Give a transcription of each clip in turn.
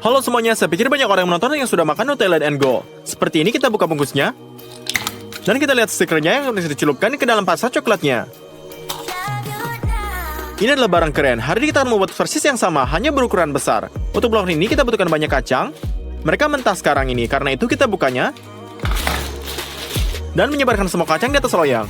Halo semuanya, saya pikir banyak orang yang menonton yang sudah makan Nutella and Go. Seperti ini kita buka bungkusnya. Dan kita lihat stikernya yang bisa dicelupkan ke dalam pasta coklatnya. Ini adalah barang keren. Hari ini kita akan membuat versi yang sama, hanya berukuran besar. Untuk blok ini kita butuhkan banyak kacang. Mereka mentah sekarang ini, karena itu kita bukanya. Dan menyebarkan semua kacang di atas loyang.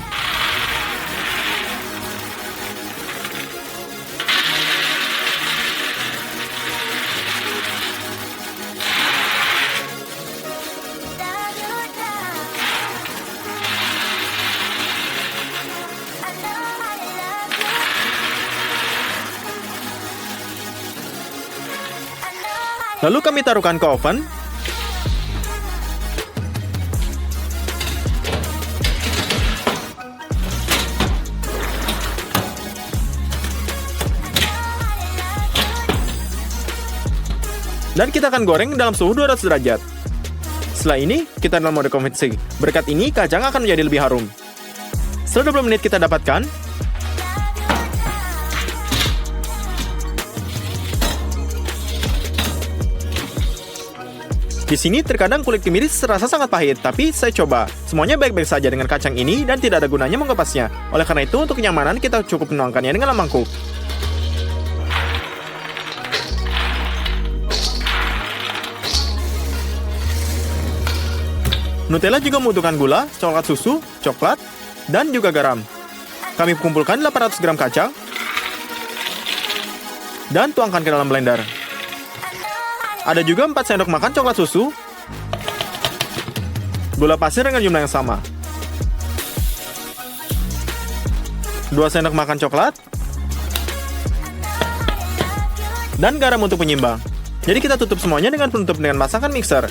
Lalu kami taruhkan ke oven. Dan kita akan goreng dalam suhu 200 derajat. Setelah ini, kita dalam mode konveksi. Berkat ini, kacang akan menjadi lebih harum. Setelah 20 menit kita dapatkan. Di sini terkadang kulit kemiri serasa sangat pahit, tapi saya coba. Semuanya baik-baik saja dengan kacang ini dan tidak ada gunanya mengepasnya. Oleh karena itu, untuk kenyamanan kita cukup menuangkannya dengan dalam mangkuk. Nutella juga membutuhkan gula, coklat susu, coklat, dan juga garam. Kami kumpulkan 800 gram kacang dan tuangkan ke dalam blender. Ada juga 4 sendok makan coklat susu, gula pasir dengan jumlah yang sama, 2 sendok makan coklat, dan garam untuk penyimbang. Jadi kita tutup semuanya dengan penutup dengan masakan mixer.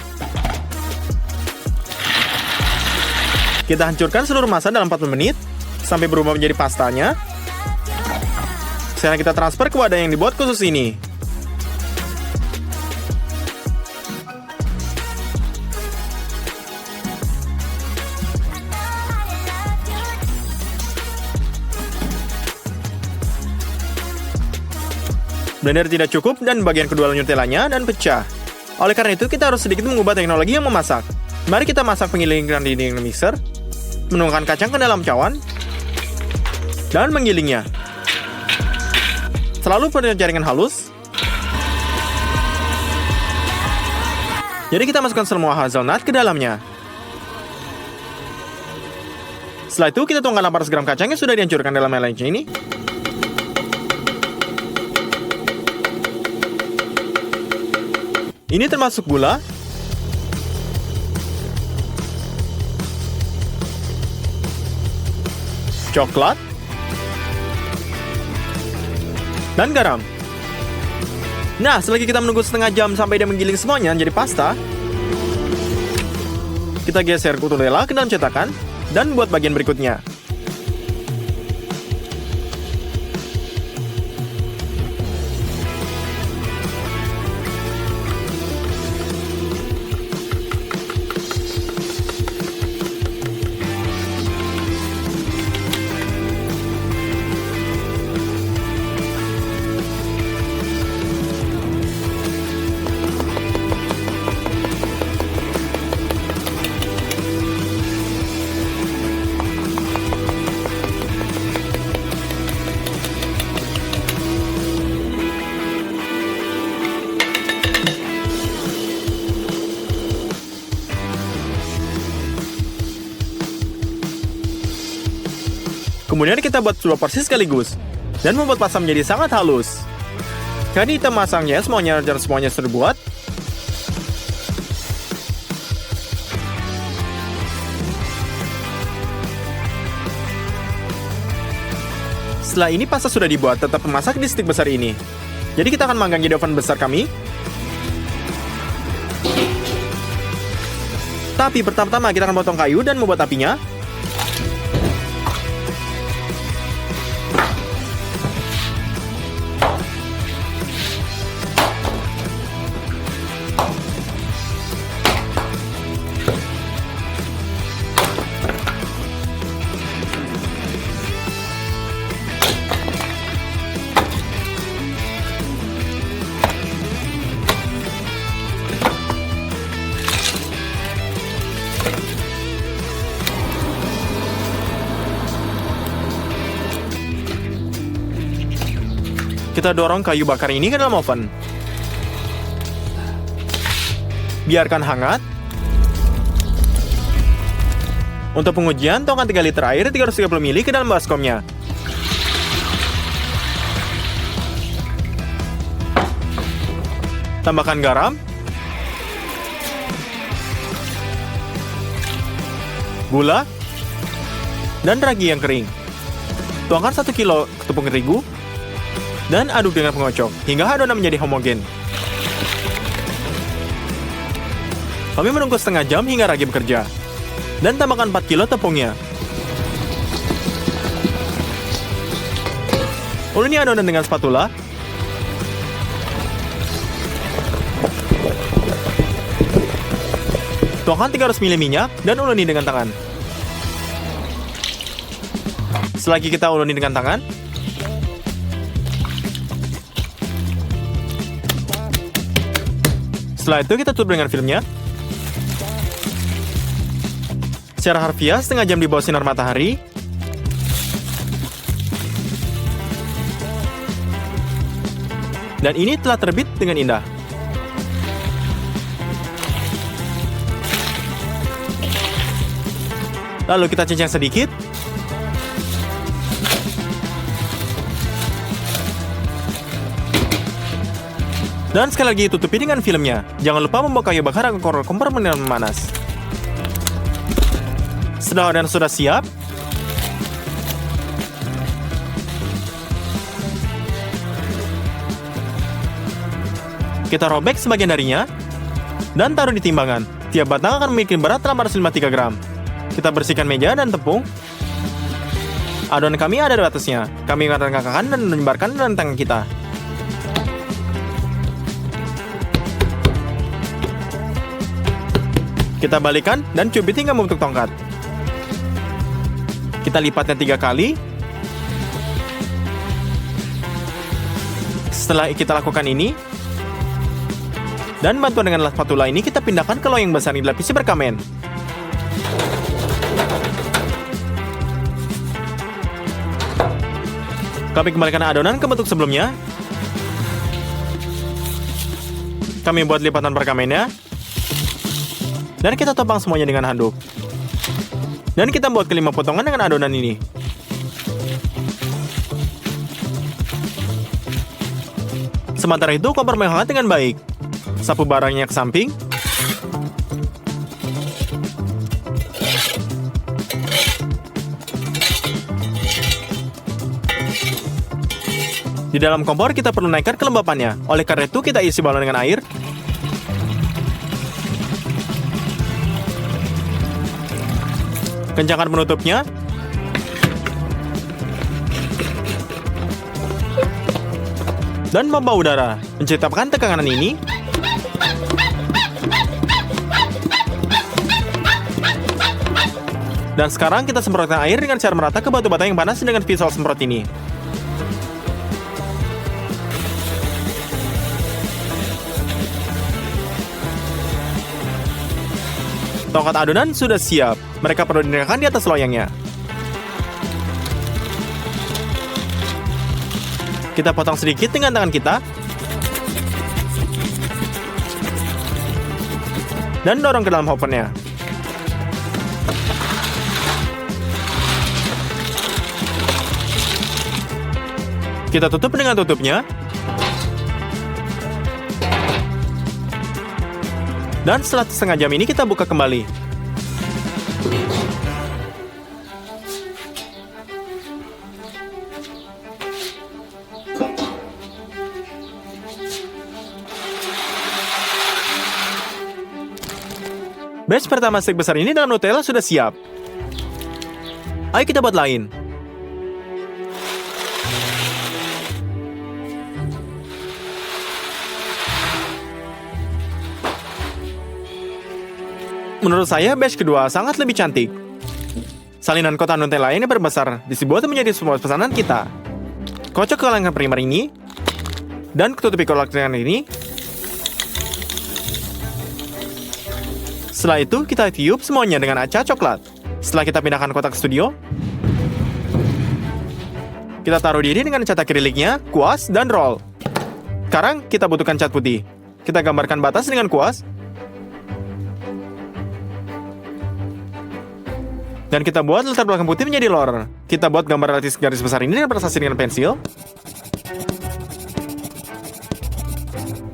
Kita hancurkan seluruh massa dalam 40 menit, sampai berubah menjadi pastanya. Sekarang kita transfer ke wadah yang dibuat khusus ini. Blender tidak cukup dan bagian kedua Nutellanya dan pecah. Oleh karena itu, kita harus sedikit mengubah teknologi yang memasak. Mari kita masak penggilingan di mixer, menuangkan kacang ke dalam cawan, dan menggilingnya. Selalu pada jaringan halus. Jadi kita masukkan semua hazelnut ke dalamnya. Setelah itu, kita tuangkan 800 gram kacang yang sudah dihancurkan dalam melange ini. Ini termasuk gula, coklat, dan garam. Nah, selagi kita menunggu setengah jam sampai dia menggiling semuanya menjadi pasta, kita geser Nutella ke dalam cetakan dan buat bagian berikutnya. Kemudian kita buat 2 porsi sekaligus dan membuat pasta menjadi sangat halus. Jadi kita masangnya semuanya dan semuanya sudah dibuat. Setelah ini pasta sudah dibuat, tetap memasak di stik besar ini. Jadi kita akan manggang di oven besar kami. Tapi pertama-tama kita akan potong kayu dan membuat apinya. Kita dorong kayu bakar ini ke dalam oven. Biarkan hangat. Untuk pengujian, tuangkan 3 liter air 330 ml ke dalam baskomnya. Tambahkan garam, gula, dan ragi yang kering. Tuangkan 1 kilo tepung terigu, dan aduk dengan pengocok hingga adonan menjadi homogen. Kami menunggu setengah jam hingga ragi bekerja. Dan tambahkan 4 kilo tepungnya. Uleni adonan dengan spatula. Tuangkan 300 ml minyak dan uleni dengan tangan. Selagi kita uleni dengan tangan, setelah itu kita tutup dengan filmnya. Secara harfiah, setengah jam di bawah sinar matahari. Dan ini telah terbit dengan indah. Lalu kita cincang sedikit. Dan sekali lagi tutupi dengan filmnya. Jangan lupa membawa kayu bakar agar kompor benar memanas. Setelah adonan sudah siap, kita robek sebagian darinya dan taruh di timbangan. Tiap batang akan memiliki berat dalam 453 gram. Kita bersihkan meja dan tepung. Adonan kami ada di atasnya. Kami akan renggakan dan menyebarkan dengan tangan kita. Kita balikan dan cubit hingga membentuk tongkat. Kita lipatnya 3 kali. Setelah kita lakukan ini, dan bantuan dengan spatula ini kita pindahkan ke loyang besar yang dilapisi berkamen. Kami kembalikan adonan ke bentuk sebelumnya. Kami buat lipatan perkamennya. Dan kita topang semuanya dengan handuk. Dan kita buat kelima potongan dengan adonan ini. Sementara itu, kompor menghangat dengan baik. Sapu barangnya ke samping. Di dalam kompor kita perlu naikkan kelembapannya. Oleh karena itu, kita isi balon dengan air. Kencangkan penutupnya. Dan membawa udara. Menciptakan tekanan ini. Dan sekarang kita semprotkan air dengan cara merata ke batu bata yang panas dengan visual semprot ini. Tongkat adonan sudah siap. Mereka perlu diletakkan di atas loyangnya. Kita potong sedikit dengan tangan kita. Dan dorong ke dalam ovennya. Kita tutup dengan tutupnya. Dan setelah setengah jam ini kita buka kembali. Batch pertama steak besar ini dalam Nutella sudah siap. Ayo kita buat lain. Menurut saya, batch kedua sangat lebih cantik. Salinan kotak Nutella ini berbesar, dibuat menjadi sebuah pesanan kita. Kocok ke langkah primer ini, dan tutupi kolak dengan ini. Setelah itu, kita tiup semuanya dengan aca coklat. Setelah kita pindahkan kotak ke studio, Kita taruh diri dengan cat akriliknya, kuas, dan roll. Sekarang kita butuhkan cat putih. Kita gambarkan batas dengan kuas. Dan kita buat latar belakang putih menjadi lore. Kita buat gambar lattice garis besar ini dengan prasasti dengan pensil.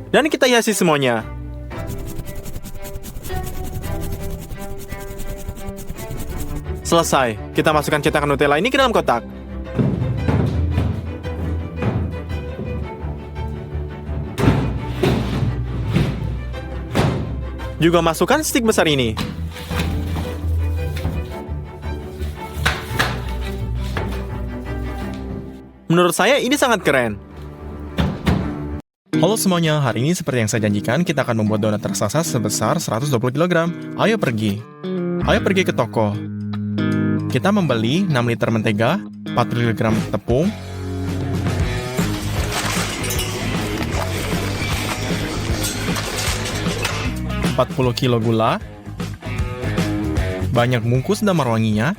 Dan kita hiasi semuanya. Selesai. Kita masukkan cetakan Nutella ini ke dalam kotak. Juga masukkan stick besar ini. Menurut saya ini sangat keren. Halo semuanya, hari ini seperti yang saya janjikan, kita akan membuat donat raksasa sebesar 120 kg. Ayo pergi ke toko. Kita membeli 6 liter mentega, 40 kg tepung, 40 kg gula, banyak bungkus damar wanginya,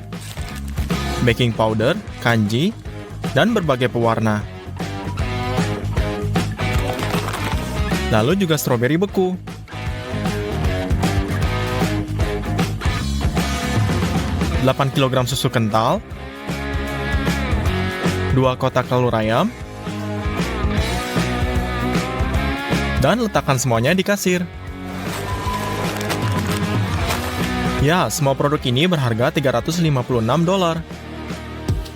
baking powder, kanji, dan berbagai pewarna. Lalu juga stroberi beku. Delapan kg susu kental, 2 kotak telur ayam, dan letakkan semuanya di kasir. Ya, semua produk ini berharga $356.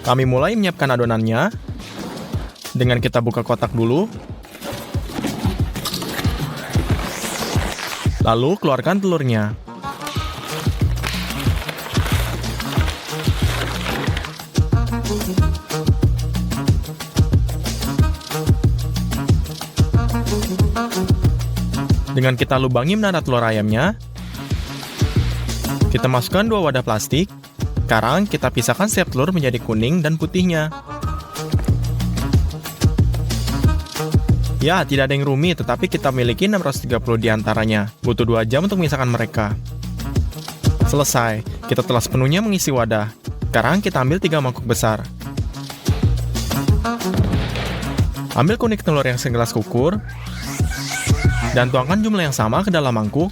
Kami mulai menyiapkan adonannya dengan kita buka kotak dulu. Lalu keluarkan telurnya. Dengan kita lubangi menara telur ayamnya, kita masukkan 2 wadah plastik. Sekarang kita pisahkan setiap telur menjadi kuning dan putihnya. Ya, tidak ada yang rumit, tetapi kita miliki 630 diantaranya. Butuh 2 jam untuk memisahkan mereka. Selesai, kita telah sepenuhnya mengisi wadah. Sekarang kita ambil 3 mangkuk besar. Ambil kuning telur yang segelas kukur, dan tuangkan jumlah yang sama ke dalam mangkuk.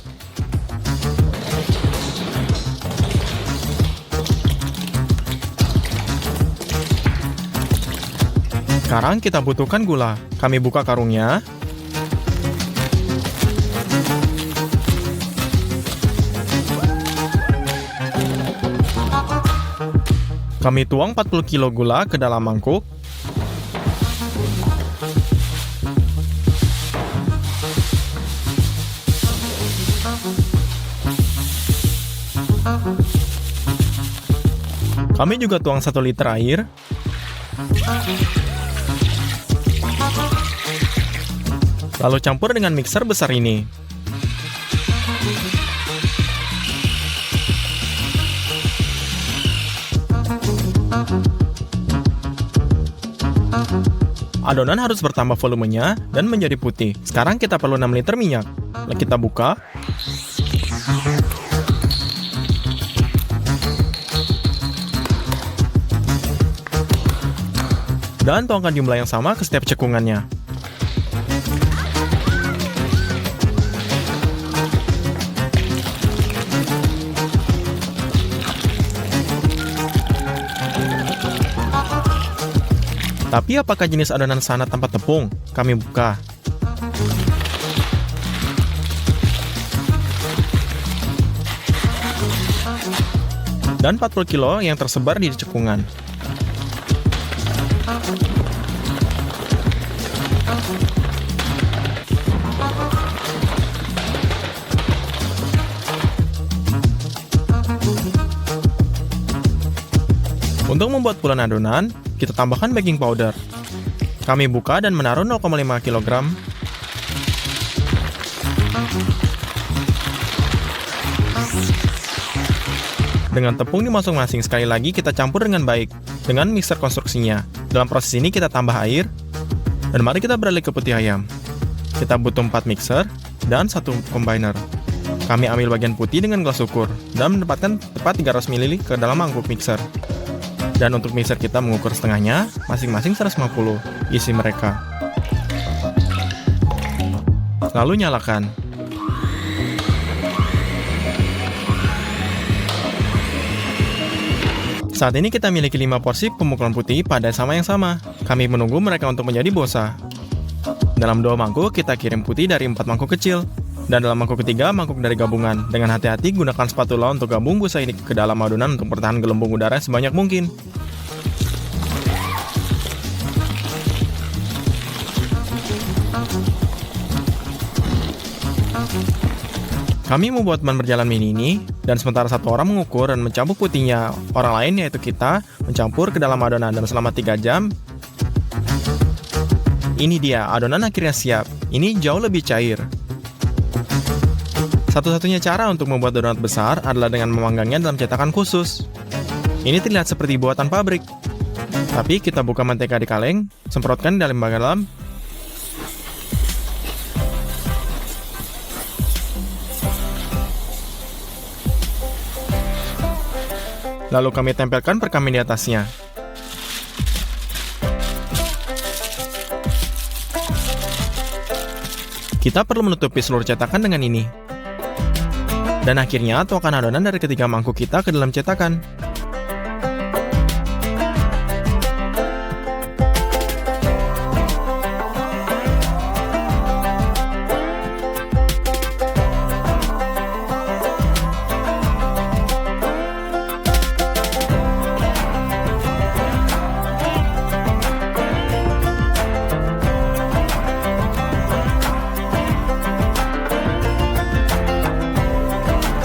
Sekarang kita butuhkan gula. Kami buka karungnya. Kami tuang 40 kg gula ke dalam mangkuk. Kami juga tuang 1 liter air. Lalu campur dengan mixer besar ini. Adonan harus bertambah volumenya dan menjadi putih. Sekarang kita perlu 6 liter minyak. Lalu kita buka. Dan tuangkan jumlah yang sama ke setiap cekungannya. Tapi apakah jenis adonan sana tanpa tepung? Kami buka. Dan 40 kilo yang tersebar di cekungan. Untuk membuat bulan adonan, kita tambahkan baking powder. Kami buka dan menaruh 0,5 kg. Dengan tepung di masing-masing, sekali lagi kita campur dengan baik dengan mixer konstruksinya. Dalam proses ini kita tambah air. Dan mari kita beralih ke putih ayam. Kita butuh 4 mixer dan 1 combiner. Kami ambil bagian putih dengan gelas ukur dan menempatkan tepat 300 ml ke dalam mangkuk mixer. Dan untuk mixer kita mengukur setengahnya, masing-masing 150 isi mereka. Lalu nyalakan. Saat ini kita miliki 5 porsi pemukulan putih pada sama yang sama. Kami menunggu mereka untuk menjadi bosa. Dalam 2 mangkuk, kita kirim putih dari 4 mangkuk kecil. Dan dalam mangkuk ketiga, mangkuk dari gabungan. Dengan hati-hati gunakan spatula untuk gabung busa ini ke dalam adonan untuk bertahan gelembung udara sebanyak mungkin. Kami membuat ban berjalan mini ini, dan sementara satu orang mengukur dan mencampur putihnya, orang lain yaitu kita mencampur ke dalam adonan dan selama 3 jam. Ini dia, adonan akhirnya siap. Ini jauh lebih cair. Satu-satunya cara untuk membuat donat besar adalah dengan memanggangnya dalam cetakan khusus. Ini terlihat seperti buatan pabrik. Tapi kita buka mentega di kaleng, semprotkan dalam dalam. Lalu kami tempelkan perkamen di atasnya. Kita perlu menutupi seluruh cetakan dengan ini. Dan akhirnya tuangkan adonan dari ketiga mangkuk kita ke dalam cetakan.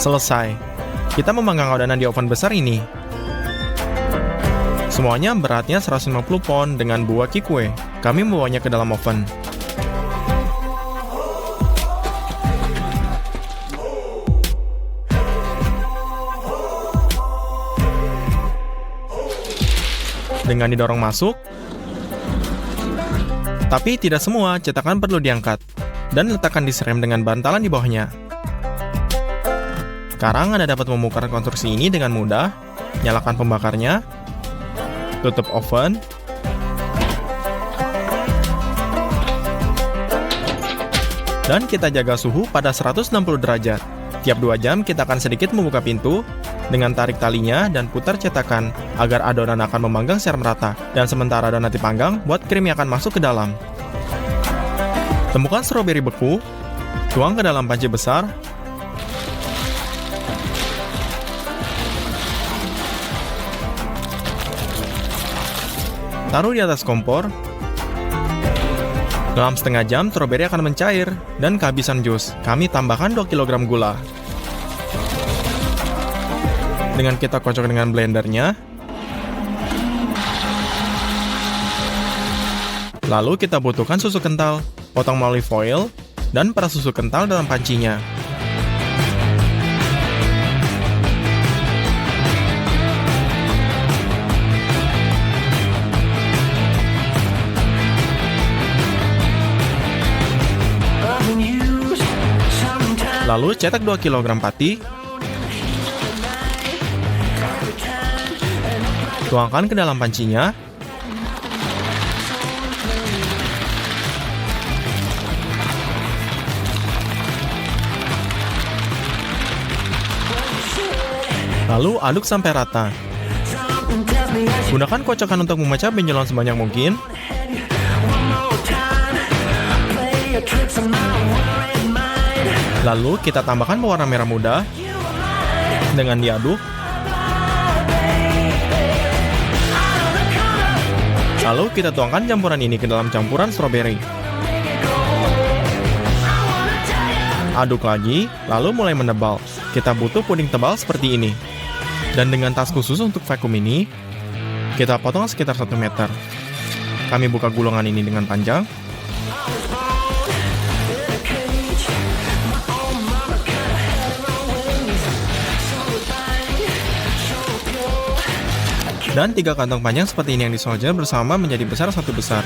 Selesai. Kita memanggang adonan di oven besar ini. Semuanya beratnya 150 pound dengan buah kikue. Kami membawanya ke dalam oven. Dengan didorong masuk, tapi tidak semua cetakan perlu diangkat dan letakkan di rem dengan bantalan di bawahnya. Sekarang Anda dapat membongkar konstruksi ini dengan mudah. Nyalakan pembakarnya, tutup oven, dan kita jaga suhu pada 160 derajat. Tiap 2 jam kita akan sedikit membuka pintu dengan tarik talinya dan putar cetakan agar adonan akan memanggang secara merata. Dan sementara adonan dipanggang, buat krimnya akan masuk ke dalam. Temukan stroberi beku, tuang ke dalam panci besar. Taruh di atas kompor. Dalam setengah jam, stroberi akan mencair dan kehabisan jus. Kami tambahkan 2 kg gula. Dengan kita kocok dengan blendernya. Lalu kita butuhkan susu kental, potong melalui foil, dan peras susu kental dalam pancinya. Lalu cetak 2 kg pati. Tuangkan ke dalam pancinya. Lalu aduk sampai rata. Gunakan kocokan untuk memecah benjolan sebanyak mungkin. Lalu kita tambahkan pewarna merah muda dengan diaduk. Lalu kita tuangkan campuran ini ke dalam campuran stroberi. Aduk lagi, lalu mulai menebal. Kita butuh puding tebal seperti ini. Dan dengan tas khusus untuk vakum ini, kita potong sekitar 1 meter. Kami buka gulungan ini dengan panjang. Dan 3 kantong panjang seperti ini yang disolder bersama menjadi besar 1 besar.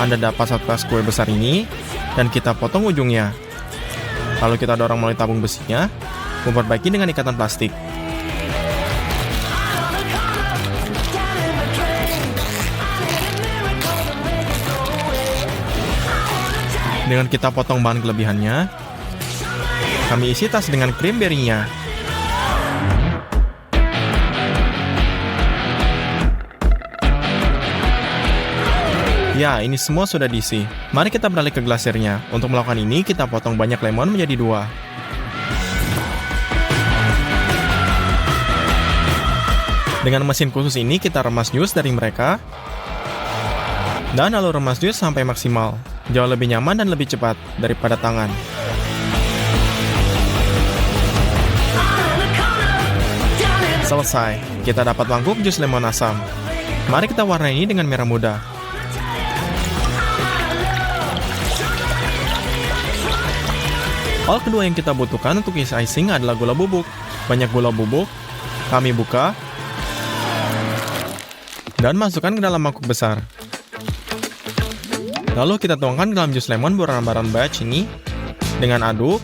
Anda dapat 1 tas kue besar ini, dan kita potong ujungnya. Lalu kita dorong melalui tabung besinya, memperbaiki dengan ikatan plastik. Dengan kita potong bahan kelebihannya, kami isi tas dengan krim berry-nya. Ya, ini semua sudah diisi. Mari kita beralih ke glasirnya. Untuk melakukan ini, kita potong banyak lemon menjadi 2. Dengan mesin khusus ini, kita remas jus dari mereka. Dan lalu remas jus sampai maksimal. Jauh lebih nyaman dan lebih cepat daripada tangan. Selesai, kita dapat mangkuk jus lemon asam. Mari kita warnai ini dengan merah muda. Hal kedua yang kita butuhkan untuk isi icing adalah gula bubuk. Banyak gula bubuk, kami buka, dan masukkan ke dalam mangkuk besar. Lalu kita tuangkan ke dalam jus lemon berwarna beige ini dengan aduk.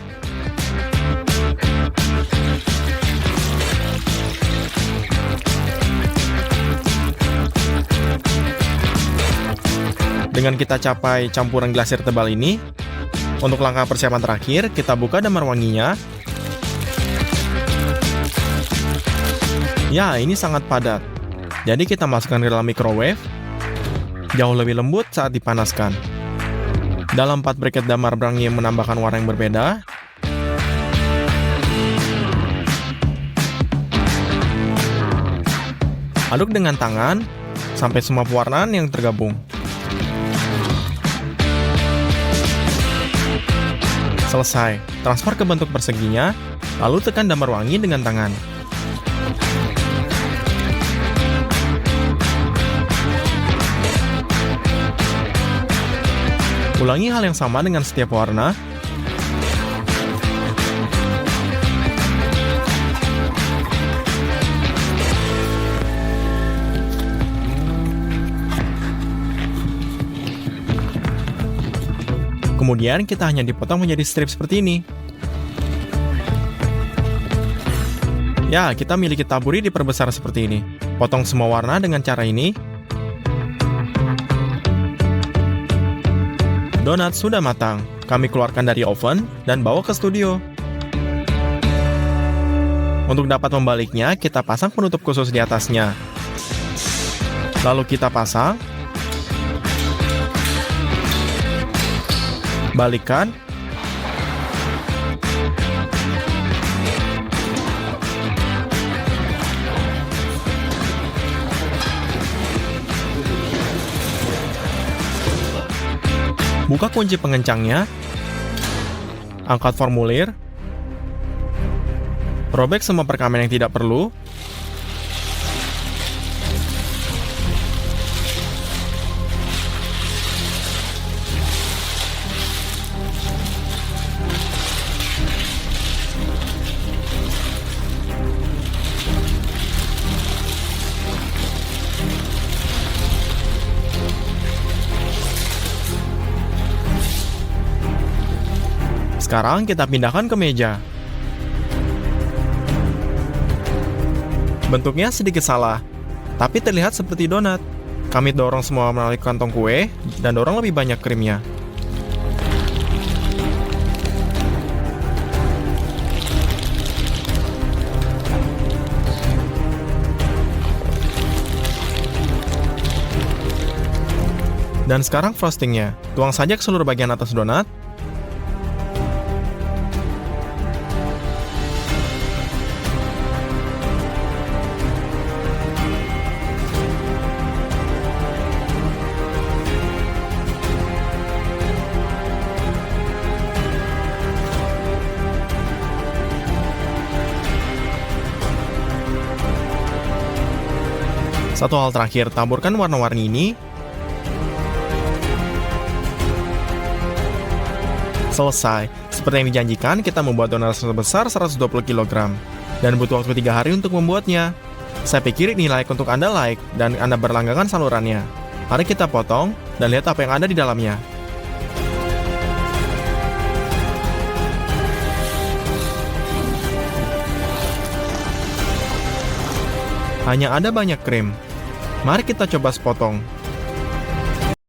Dengan kita capai campuran glasir tebal ini, untuk langkah persiapan terakhir, kita buka damar wanginya. Ya, ini sangat padat. Jadi kita masukkan ke dalam microwave. Jauh lebih lembut saat dipanaskan. Dalam 4 briket damar brangi yang menambahkan warna yang berbeda. Aduk dengan tangan sampai semua pewarnaan yang tergabung. Selesai, transfer ke bentuk perseginya, lalu tekan damar wangi dengan tangan. Ulangi hal yang sama dengan setiap warna. Kemudian kita hanya dipotong menjadi strip seperti ini. Ya, kita miliki taburi diperbesar seperti ini. Potong semua warna dengan cara ini. Donat sudah matang. Kami keluarkan dari oven dan bawa ke studio. Untuk dapat membaliknya, kita pasang penutup khusus di atasnya. Lalu kita pasang. Balikkan. Buka kunci pengencangnya. Angkat formulir. Robek semua perkamen yang tidak perlu. Sekarang kita pindahkan ke meja. Bentuknya sedikit salah, tapi terlihat seperti donat. Kami dorong semua melalui kantong kue dan dorong lebih banyak krimnya. Dan sekarang frostingnya. Tuang saja ke seluruh bagian atas donat. Satu hal terakhir, taburkan warna-warni ini. Selesai. Seperti yang dijanjikan, kita membuat donat sebesar 120 kg. Dan butuh waktu 3 hari untuk membuatnya. Saya pikir ini layak untuk Anda like, dan Anda berlangganan salurannya. Mari kita potong, dan lihat apa yang ada di dalamnya. Hanya ada banyak krim. Mari kita coba sepotong.